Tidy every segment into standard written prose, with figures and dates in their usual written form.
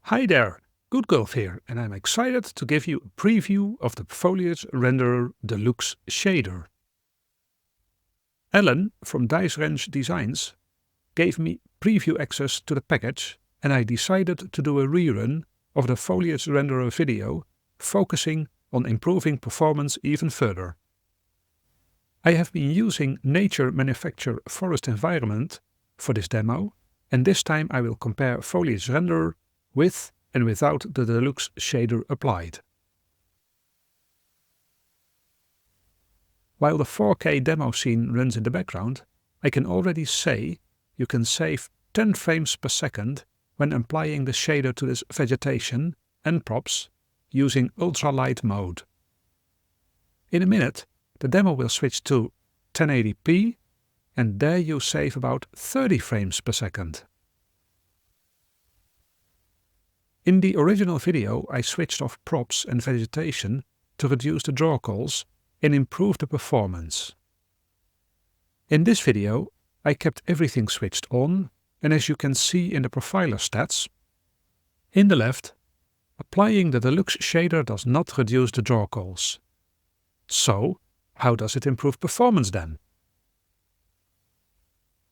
Hi there, Good Golf here, and I'm excited to give you a preview of the Foliage Renderer Deluxe Shader. Ellen from Dicewrench Designs gave me preview access to the package, and I decided to do a rerun of the Foliage Renderer video, focusing on improving performance even further. I have been using NatureManufacture Forest Environment for this demo, and this time I will compare Foliage Renderer with and without the Deluxe shader applied. While the 4K demo scene runs in the background, I can already say you can save 10 frames per second when applying the shader to this vegetation and props using UltraLite mode. In a minute, the demo will switch to 1080p, and there you save about 30 frames per second. In the original video, I switched off props and vegetation to reduce the draw calls and improve the performance. In this video, I kept everything switched on, and as you can see in the profiler stats, in the left, applying the Deluxe shader does not reduce the draw calls. So, how does it improve performance then?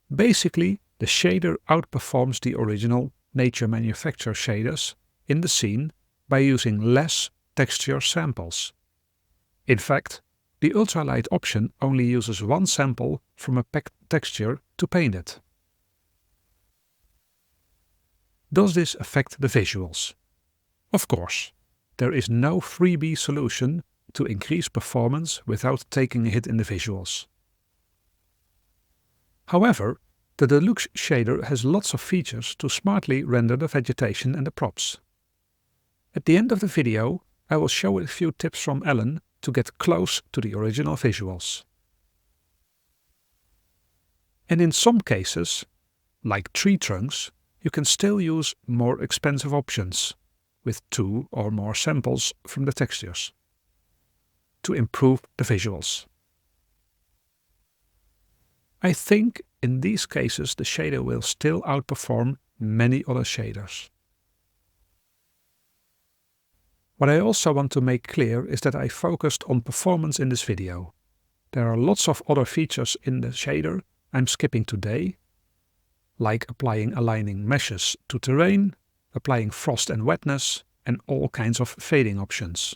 Basically, the shader outperforms the original NatureManufacture shaders in the scene by using less texture samples. In fact, the UltraLite option only uses one sample from a packed texture to paint it. Does this affect the visuals? Of course, there is no freebie solution to increase performance without taking a hit in the visuals. However, the Deluxe shader has lots of features to smartly render the vegetation and the props. At the end of the video, I will show a few tips from Ellen to get close to the original visuals. And in some cases, like tree trunks, you can still use more expensive options, with 2 or more samples from the textures, to improve the visuals. I think in these cases the shader will still outperform many other shaders. What I also want to make clear is that I focused on performance in this video. There are lots of other features in the shader I'm skipping today, like applying aligning meshes to terrain, applying frost and wetness, and all kinds of fading options.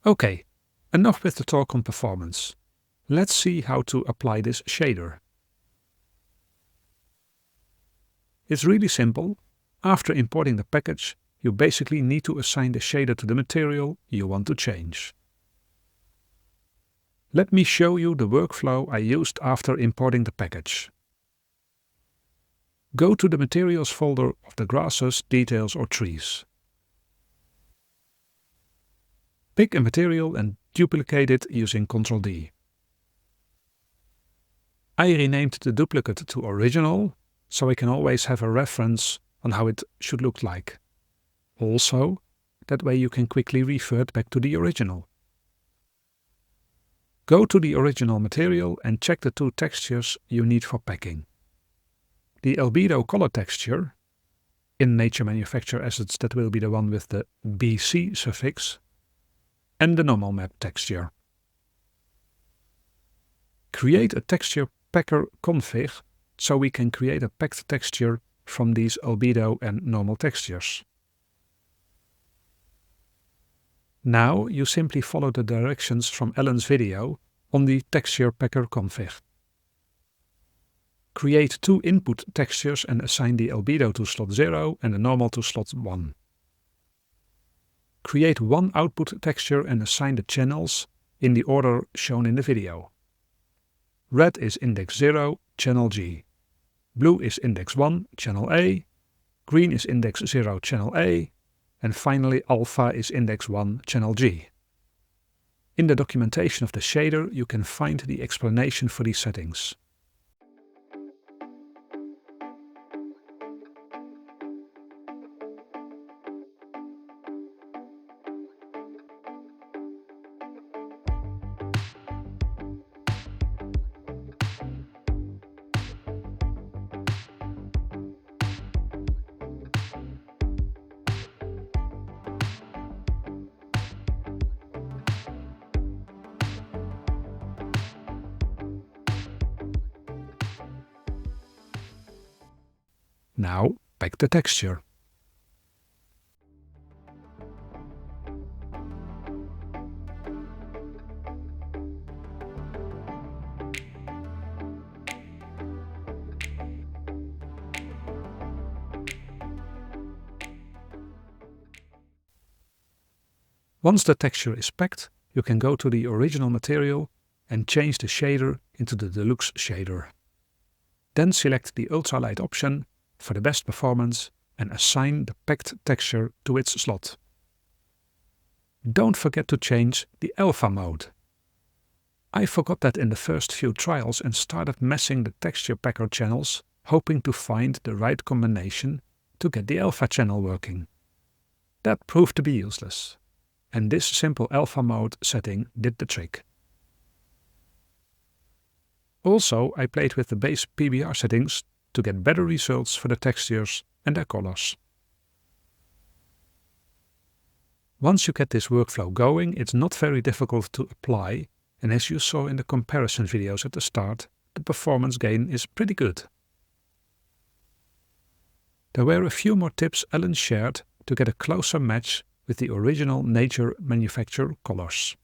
Okay, enough with the talk on performance. Let's see how to apply this shader. It's really simple. After importing the package, you basically need to assign the shader to the material you want to change. Let me show you the workflow I used after importing the package. Go to the Materials folder of the grasses, details or trees. Pick a material and duplicate it using Ctrl-D. I renamed the duplicate to Original, so I can always have a reference on how it should look like. Also, that way you can quickly revert back to the original. Go to the original material and check the 2 textures you need for packing. The albedo color texture, in NatureManufacture assets that will be the one with the BC suffix, and the normal map texture. Create a texture packer config so we can create a packed texture from these albedo and normal textures. Now you simply follow the directions from Ellen's video on the texture packer config. Create 2 input textures and assign the albedo to slot 0 and the normal to slot 1. Create 1 output texture and assign the channels in the order shown in the video. Red is index 0, channel G. Blue is index 1, channel A. Green is index 0, channel A. And finally alpha is index 1, channel G. In the documentation of the shader you can find the explanation for these settings. Now pack the texture. Once the texture is packed, you can go to the original material and change the shader into the Deluxe Shader. Then select the UltraLite option for the best performance and assign the packed texture to its slot. Don't forget to change the Alpha mode. I forgot that in the first few trials and started messing the texture packer channels, hoping to find the right combination to get the Alpha channel working. That proved to be useless, and this simple Alpha mode setting did the trick. Also, I played with the base PBR settings to get better results for the textures and their colors. Once you get this workflow going, it's not very difficult to apply, and as you saw in the comparison videos at the start, the performance gain is pretty good. There were a few more tips Ellen shared to get a closer match with the original NatureManufacture colors.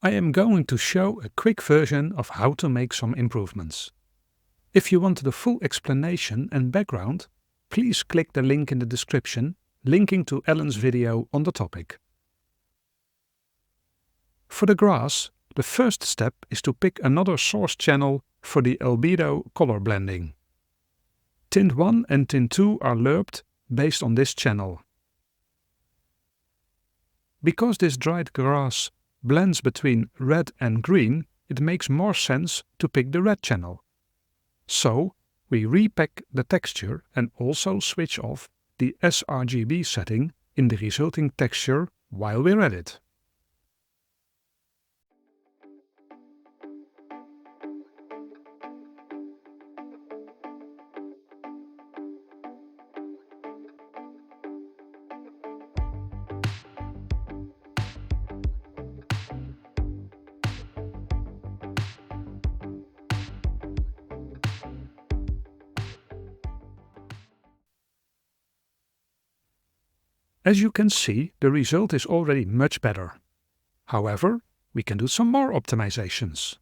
I am going to show a quick version of how to make some improvements. If you want the full explanation and background, please click the link in the description, linking to Ellen's video on the topic. For the grass, the first step is to pick another source channel for the albedo color blending. Tint 1 and Tint 2 are lerped based on this channel. Because this dried grass blends between red and green, it makes more sense to pick the red channel. So, we repack the texture and also switch off the sRGB setting in the resulting texture while we're at it. As you can see, the result is already much better. However, we can do some more optimizations.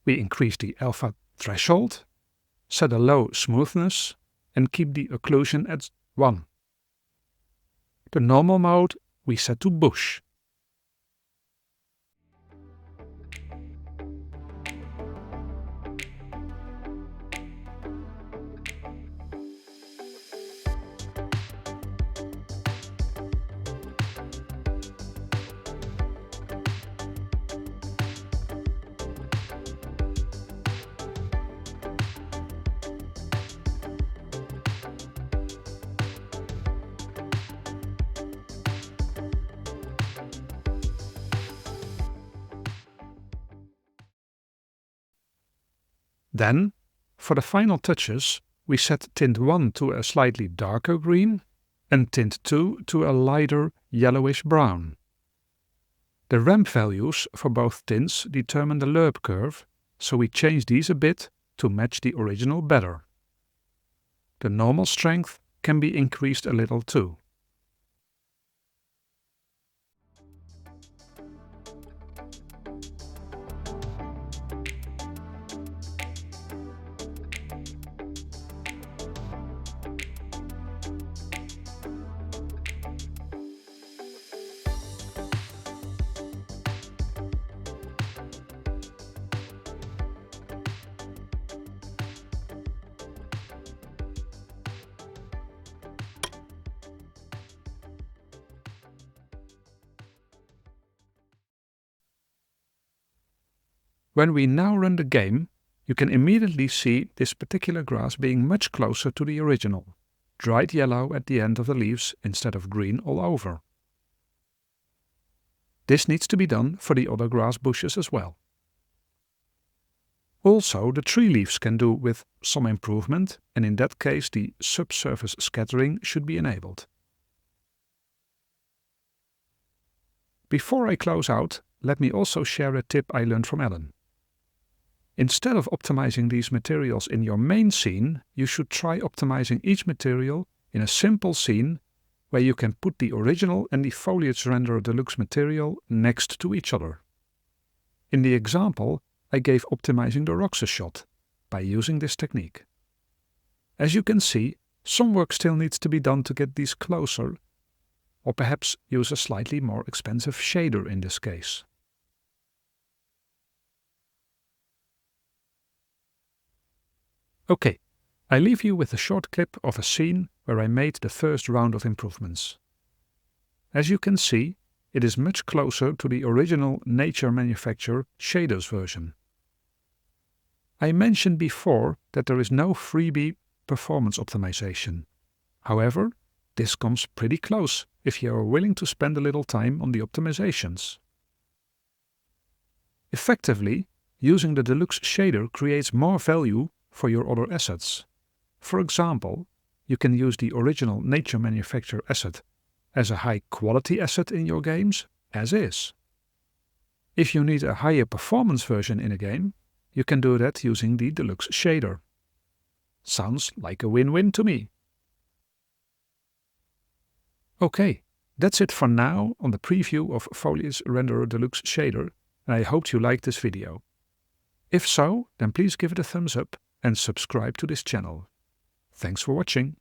We increase the alpha threshold, set a low smoothness, and keep the occlusion at 1. The normal mode we set to bush. Then, for the final touches, we set Tint 1 to a slightly darker green and Tint 2 to a lighter yellowish brown. The ramp values for both tints determine the lerp curve, so we change these a bit to match the original better. The normal strength can be increased a little too. When we now run the game, you can immediately see this particular grass being much closer to the original, dried yellow at the end of the leaves instead of green all over. This needs to be done for the other grass bushes as well. Also, the tree leaves can do with some improvement, and in that case the subsurface scattering should be enabled. Before I close out, let me also share a tip I learned from Ellen. Instead of optimizing these materials in your main scene, you should try optimizing each material in a simple scene where you can put the original and the Foliage Renderer Deluxe material next to each other. In the example, I gave optimizing the rocks a shot by using this technique. As you can see, some work still needs to be done to get these closer, or perhaps use a slightly more expensive shader in this case. Okay, I leave you with a short clip of a scene where I made the first round of improvements. As you can see, it is much closer to the original NatureManufacture shaders version. I mentioned before that there is no freebie performance optimization. However, this comes pretty close if you are willing to spend a little time on the optimizations. Effectively, using the Deluxe shader creates more value for your other assets. For example, you can use the original NatureManufacture asset as a high-quality asset in your games, as is. If you need a higher performance version in a game, you can do that using the Deluxe shader. Sounds like a win-win to me. Okay, that's it for now on the preview of Foliage Renderer Deluxe Shader, and I hope you liked this video. If so, then please give it a thumbs up and subscribe to this channel. Thanks for watching.